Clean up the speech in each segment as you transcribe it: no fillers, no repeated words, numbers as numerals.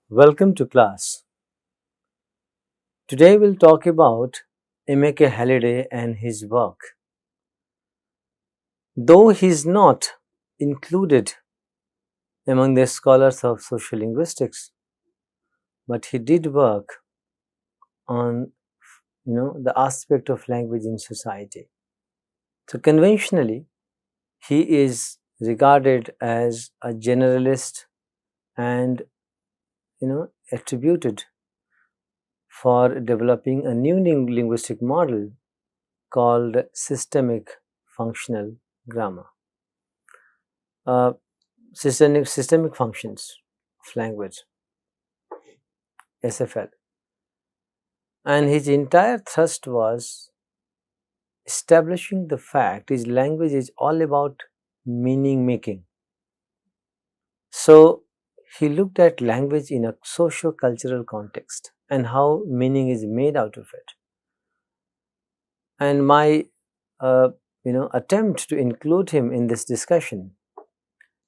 Welcome to class. Today we'll talk about MAK Halliday and his work. Though he is not included among the scholars of social linguistics, but he did work on the aspect of language in society. So conventionally, he is regarded as a generalist and attributed for developing a new linguistic model called systemic functional grammar. Systemic functions of language, SFL. And his entire thrust was establishing the fact his language is all about meaning making. So he looked at language in a socio-cultural context and how meaning is made out of it. And my attempt to include him in this discussion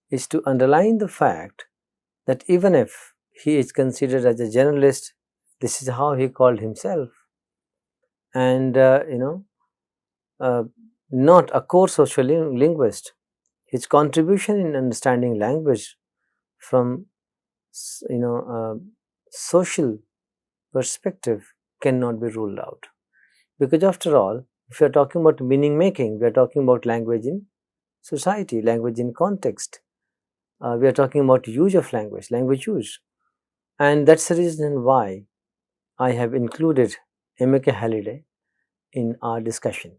is to underline the fact that even if he is considered as a generalist, this is how he called himself, and not a core social linguist, his contribution in understanding language from social perspective cannot be ruled out, because after all, if we are talking about meaning making, we are talking about language in society, language in context. We are talking about use of language use, and that's the reason why I have included MAK Halliday in our discussion.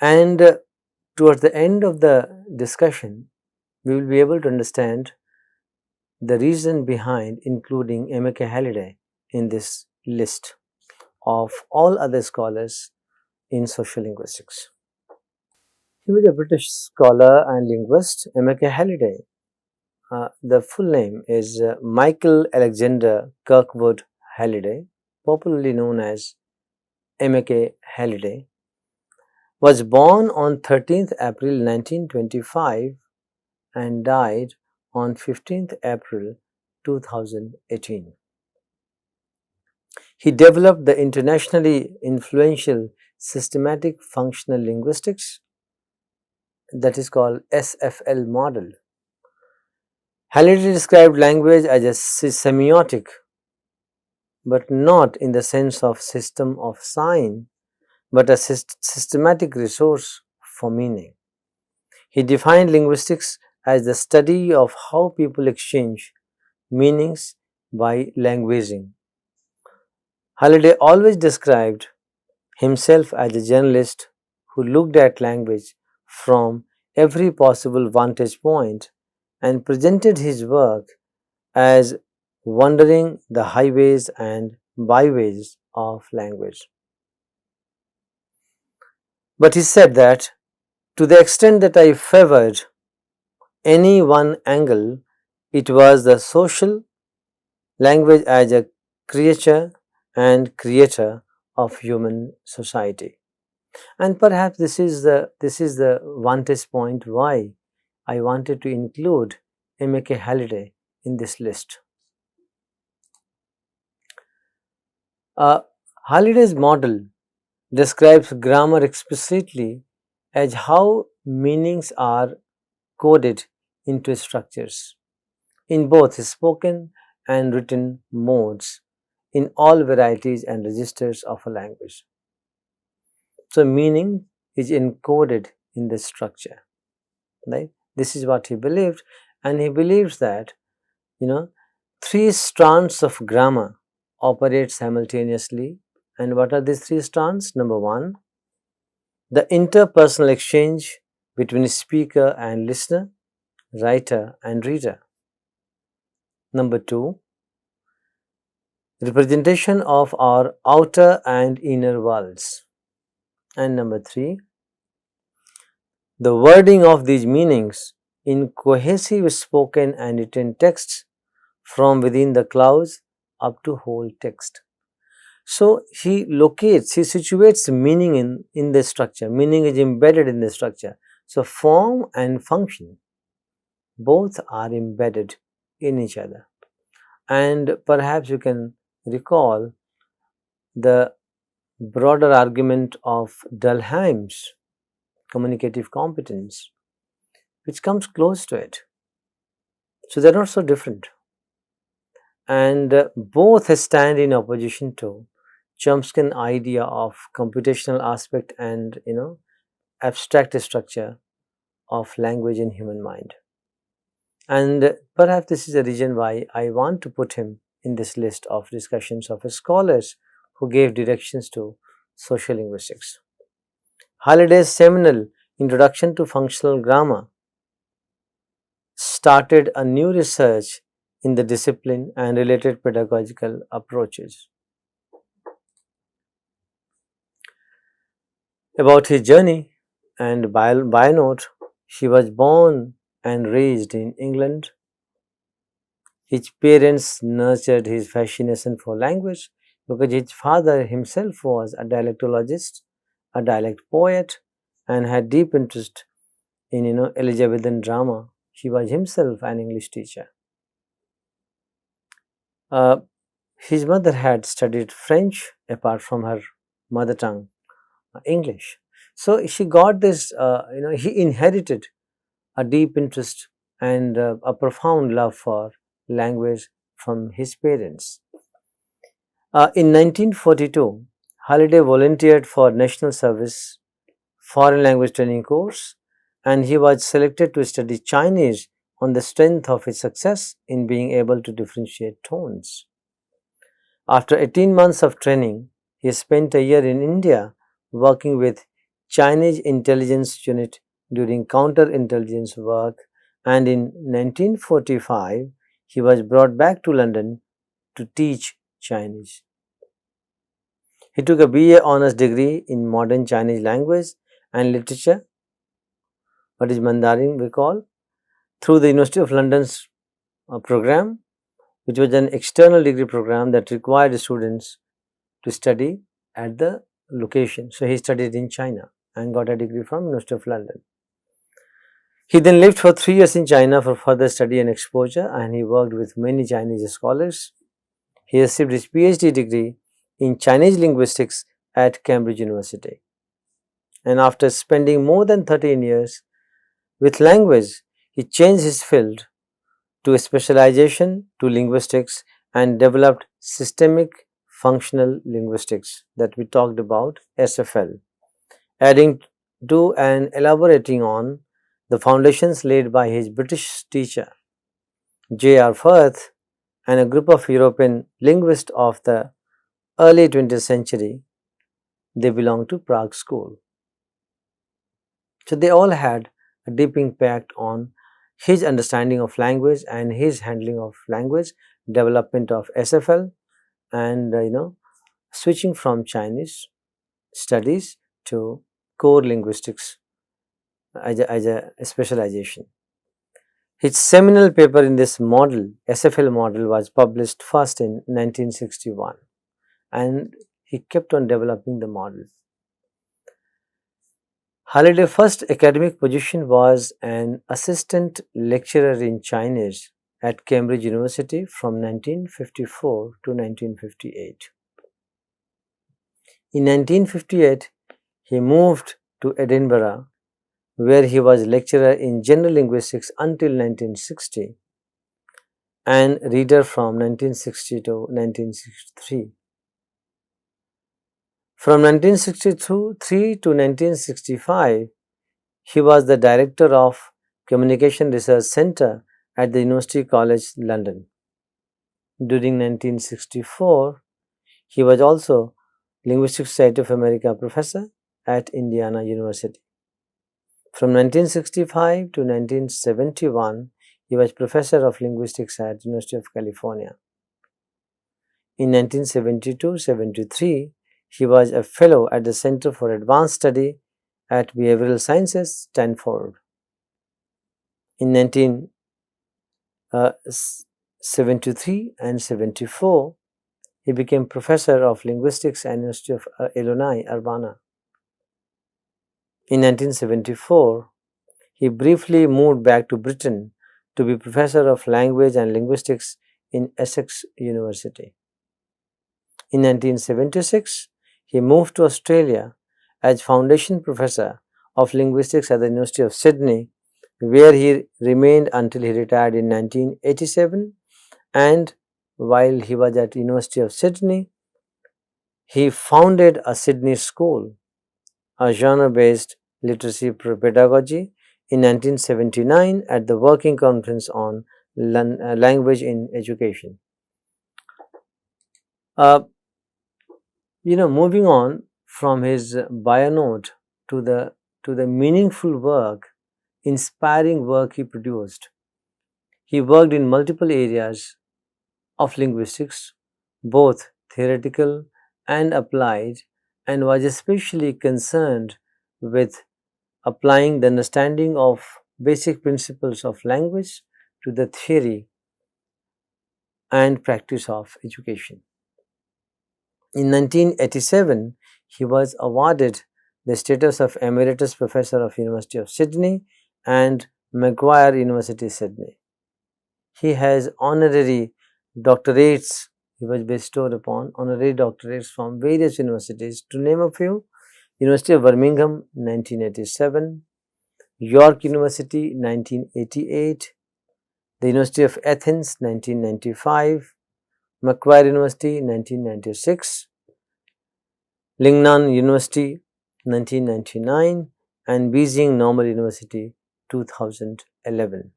And towards the end of the discussion, we will be able to understand the reason behind including MAK Halliday in this list of all other scholars in social linguistics. He was a British scholar and linguist, MAK Halliday. The full name is Michael Alexander Kirkwood Halliday, popularly known as MAK Halliday, was born on 13th April 1925 and died on 15th April 2018. He developed the internationally influential systematic functional linguistics, that is called SFL model. Halliday described language as a semiotic, but not in the sense of system of sign, but a systematic resource for meaning. He defined linguistics as the study of how people exchange meanings by languaging. Halliday always described himself as a journalist who looked at language from every possible vantage point and presented his work as wandering the highways and byways of language. But he said that to the extent that I favored any one angle, it was the social language as a creature and creator of human society. And perhaps this is the vantage point why I wanted to include MAK Halliday in this list. Halliday's model describes grammar explicitly as how meanings are coded into structures in both spoken and written modes in all varieties and registers of a language. So meaning is encoded in the structure, right? This is what he believed, and he believes that three strands of grammar operate simultaneously. And what are these three strands? Number one, the interpersonal exchange between speaker and listener, writer and reader. Number two, representation of our outer and inner worlds. And number three, the wording of these meanings in cohesive spoken and written texts from within the clause up to whole text. So he situates meaning in the structure. Meaning is embedded in the structure. So form and function both are embedded in each other. And perhaps you can recall the broader argument of Dalheim's communicative competence, which comes close to it. So they're not so different. And both stand in opposition to Chomsky's idea of computational aspect and abstract structure of language in human mind. And perhaps this is the reason why I want to put him in this list of discussions of scholars who gave directions to social linguistics. Halliday's seminal Introduction to Functional Grammar started a new research in the discipline and related pedagogical approaches. About his journey and bio note, he was born and raised in England. His parents nurtured his fascination for language because his father himself was a dialectologist, a dialect poet, and had deep interest in Elizabethan drama. He was himself an English teacher. Uh, his mother had studied French apart from her mother tongue, English. So she got this, he inherited a deep interest and a profound love for language from his parents. In 1942, Halliday volunteered for National Service Foreign Language Training course, and he was selected to study Chinese on the strength of his success in being able to differentiate tones. After 18 months of training, he spent a year in India working with Chinese intelligence unit during counterintelligence work, and in 1945 he was brought back to London to teach Chinese. He took a BA honors degree in modern Chinese language and literature, what is Mandarin we call, through the University of London's program, which was an external degree program that required students to study at the location. So he studied in China and got a degree from University of London. He then lived for 3 years in China for further study and exposure, and he worked with many Chinese scholars. He received his PhD degree in Chinese linguistics at Cambridge University. And after spending more than 13 years with language, he changed his field to a specialization to linguistics and developed systemic functional linguistics that we talked about, SFL, adding to and elaborating on the foundations laid by his British teacher J.R. Firth and a group of European linguists of the early 20th century. They belonged to Prague School. So they all had a deep impact on his understanding of language and his handling of language, development of SFL, and switching from Chinese studies to core linguistics as a specialization. His seminal paper in this model, SFL model, was published first in 1961, and he kept on developing the model. Halliday's first academic position was an assistant lecturer in Chinese at Cambridge University from 1954 to 1958. In 1958, he moved to Edinburgh, where he was lecturer in general linguistics until 1960 and reader from 1960 to 1963. From 1963 to 1965, he was the director of Communication Research Centre at the University College London. During 1964, he was also Linguistics Society of America professor at Indiana University. From 1965 to 1971, he was professor of linguistics at University of California. In 1972-73, he was a fellow at the Center for Advanced Study at Behavioral Sciences, Stanford. In 1973 and 74, he became professor of linguistics at University of Illinois, Urbana. In 1974, he briefly moved back to Britain to be professor of language and linguistics in Essex University. In 1976, he moved to Australia as foundation professor of linguistics at the University of Sydney, where he remained until he retired in 1987. And while he was at University of Sydney, he founded a Sydney school, a genre-based literacy pedagogy in 1979 at the Working Conference on Language in Education. Moving on from his bio note to the meaningful work, inspiring work he produced. He worked in multiple areas of linguistics, both theoretical and applied, and was especially concerned with applying the understanding of basic principles of language to the theory and practice of education. In 1987, he was awarded the status of Emeritus Professor of University of Sydney and Macquarie University, Sydney. He has honorary doctorates. He was bestowed upon honorary doctorates from various universities, to name a few: University of Birmingham 1987, York University 1988, the University of Athens 1995, Macquarie University 1996, Lingnan University 1999, and Beijing Normal University 2011.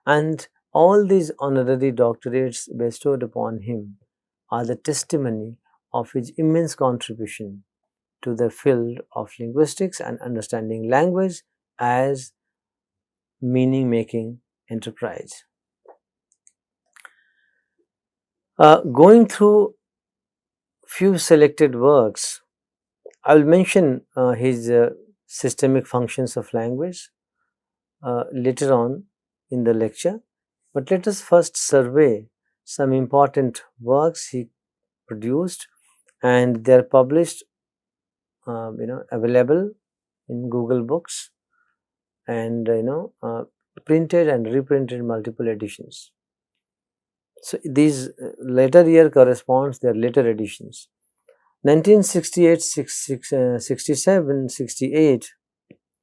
And all these honorary doctorates bestowed upon him are the testimony of his immense contribution to the field of linguistics and understanding language as meaning-making enterprise. Going through few selected works, I will mention his systemic functions of language later on in the lecture, but let us first survey some important works he produced, and they are published, available in Google Books, and printed and reprinted in multiple editions. So these later year corresponds their later editions. 1968, 67, 68,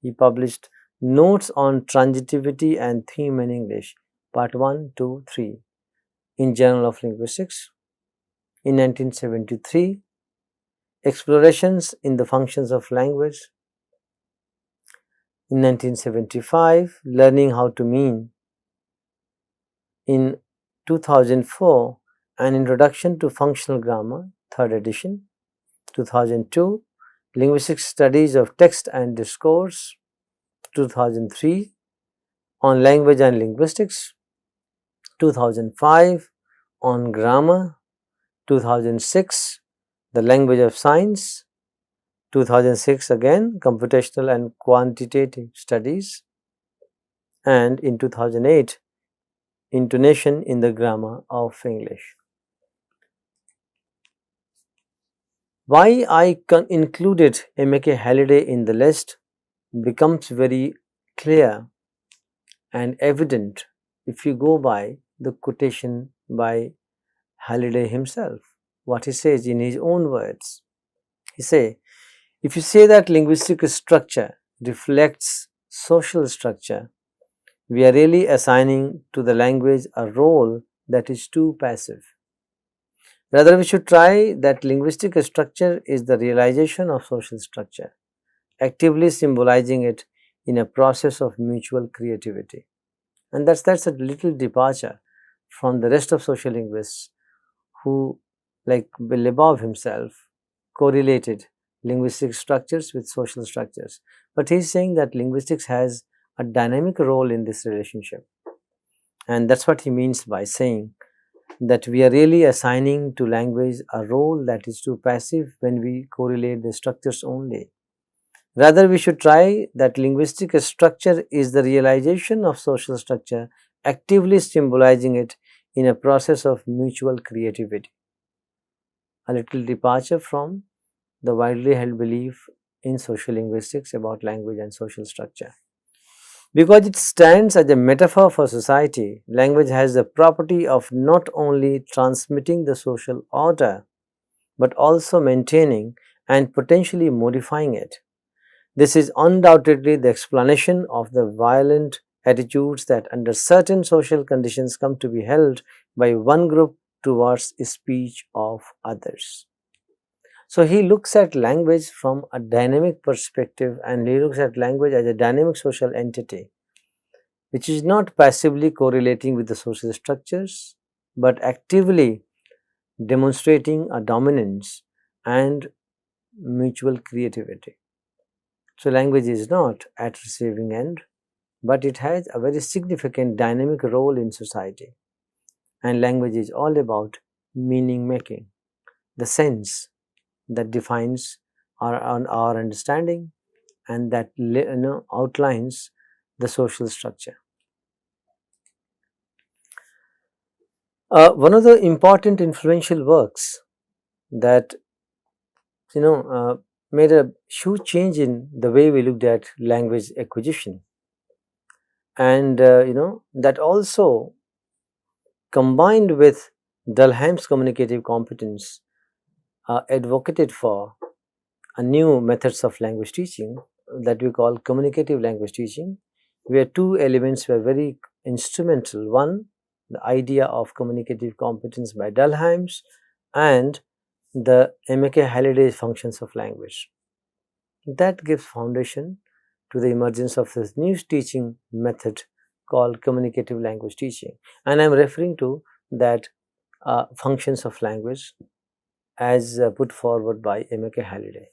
he published Notes on Transitivity and Theme in English, Part 1, 2, 3 in Journal of Linguistics. In 1973, Explorations in the Functions of Language. In 1975, Learning How to Mean. In 2004, An Introduction to Functional Grammar, 3rd edition. 2002, Linguistic Studies of Text and Discourse. 2003, On Language and Linguistics. 2005, On Grammar. 2006, The Language of Science. 2006 again, Computational and Quantitative Studies. And in 2008, Intonation in the Grammar of English. Why I included MAK Halliday in the list becomes very clear and evident if you go by the quotation by Halliday himself, what he says in his own words. He says, if you say that linguistic structure reflects social structure, we are really assigning to the language a role that is too passive. Rather, we should try that linguistic structure is the realization of social structure, actively symbolizing it in a process of mutual creativity. And that's a little departure from the rest of social linguists who, like Lebov himself, correlated linguistic structures with social structures. But he's saying that linguistics has a dynamic role in this relationship. And that's what he means by saying that we are really assigning to language a role that is too passive when we correlate the structures only. Rather, we should try that linguistic structure is the realization of social structure, actively symbolizing it in a process of mutual creativity. a little departure from the widely held belief in social linguistics about language and social structure. Because it stands as a metaphor for society, language has the property of not only transmitting the social order but also maintaining and potentially modifying it. This is undoubtedly the explanation of the violent attitudes that, under certain social conditions, come to be held by one group towards speech of others. So, he looks at language from a dynamic perspective, and he looks at language as a dynamic social entity which is not passively correlating with the social structures but actively demonstrating a dominance and mutual creativity. So, language is not at receiving end, but it has a very significant dynamic role in society, and language is all about meaning making, the sense that defines our understanding and that outlines the social structure. One of the important influential works that made a huge change in the way we looked at language acquisition, and that also combined with Dalheim's communicative competence advocated for a new methods of language teaching that we call communicative language teaching, where two elements were very instrumental. One, the idea of communicative competence by Dalheims, and the MAK Halliday functions of language. That gives foundation to the emergence of this new teaching method called communicative language teaching, and I am referring to that functions of language as put forward by MAK Halliday.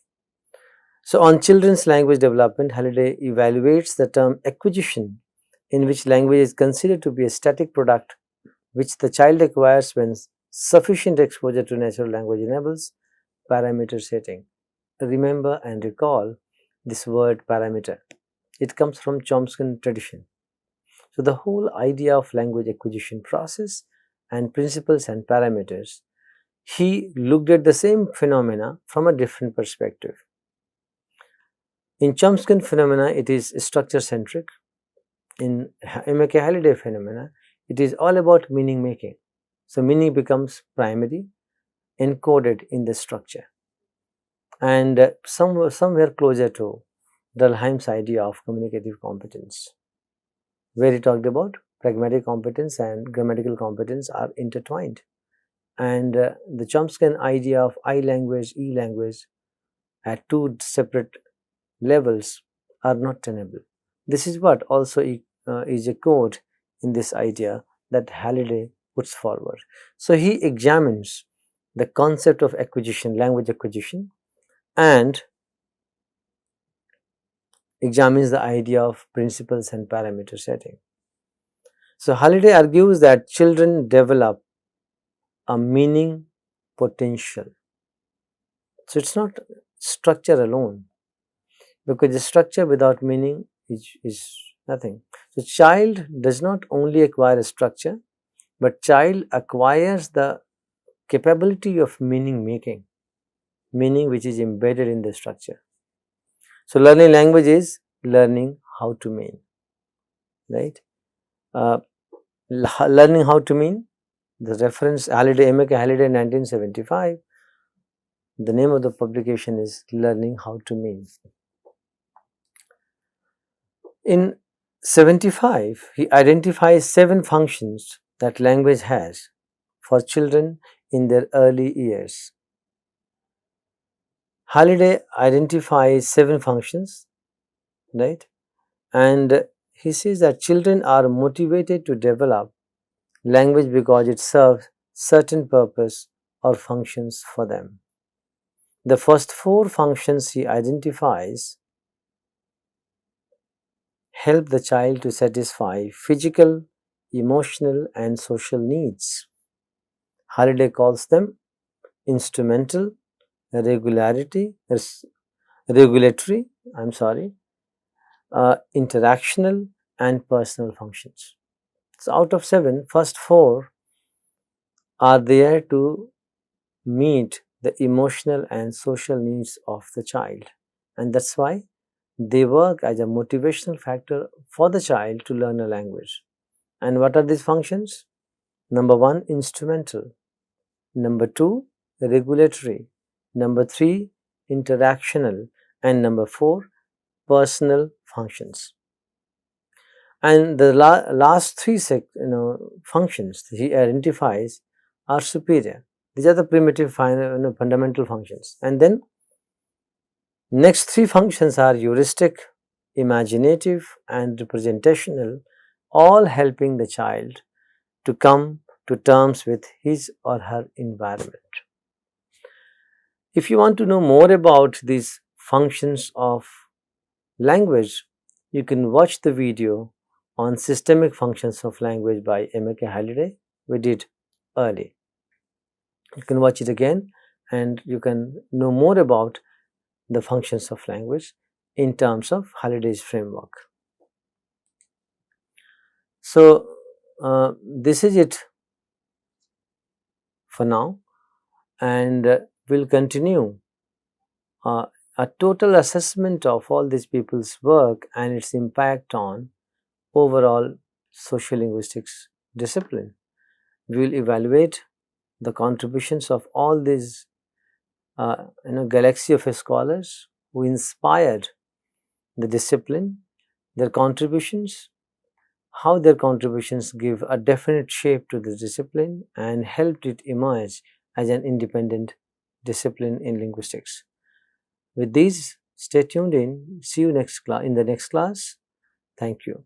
So, on children's language development, Halliday evaluates the term acquisition, in which language is considered to be a static product which the child acquires when sufficient exposure to natural language enables parameter setting. Remember and recall this word parameter. It comes from Chomsky tradition. So, the whole idea of language acquisition process and principles and parameters, he looked at the same phenomena from a different perspective. In Chomsky phenomena, it is structure centric. In MAK Halliday phenomena, it is all about meaning making. So, meaning becomes primary, encoded in the structure, and somewhere closer to Dalheim's idea of communicative competence, where he talked about pragmatic competence and grammatical competence are intertwined, and the Chomsky idea of I language, E language at two separate levels are not tenable. This is what also is a code in this idea that Halliday puts forward. So, he examines the concept of acquisition, language acquisition, and examines the idea of principles and parameter setting. So, Halliday argues that children develop a meaning potential. So, it is not structure alone, because the structure without meaning is nothing. So, child does not only acquire a structure, but child acquires the capability of meaning making, meaning which is embedded in the structure. So, learning language is learning how to mean, right? Learning how to mean, the reference Halliday, MAK Halliday 1975, the name of the publication is Learning How to Mean. In 75, he identifies 7 functions that language has for children in their early years. Halliday identifies 7 functions, right? And he says that children are motivated to develop language because it serves certain purpose or functions for them. The first 4 functions he identifies help the child to satisfy physical, emotional, and social needs. Halliday calls them instrumental, regulatory, interactional, and personal functions. So, out of 7, first 4 are there to meet the emotional and social needs of the child. And that's why they work as a motivational factor for the child to learn a language. And what are these functions? Number one, instrumental. Number two, regulatory. Number three, interactional. And number four, personal functions. And the last three functions he identifies are superior. These are the primitive fundamental functions. And then next three functions are heuristic, imaginative, and representational, all helping the child to come to terms with his or her environment. If you want to know more about these functions of language, you can watch the video on systemic functions of language by MAK Halliday. We did early. You can watch it again and you can know more about the functions of language in terms of Halliday's framework. So, this is it for now, and we'll continue a total assessment of all these people's work and its impact on overall social linguistics discipline. We will evaluate the contributions of all these galaxy of scholars who inspired the discipline, their contributions, how their contributions give a definite shape to the discipline and helped it emerge as an independent discipline in linguistics. With these, stay tuned in. See you in the next class. Thank you.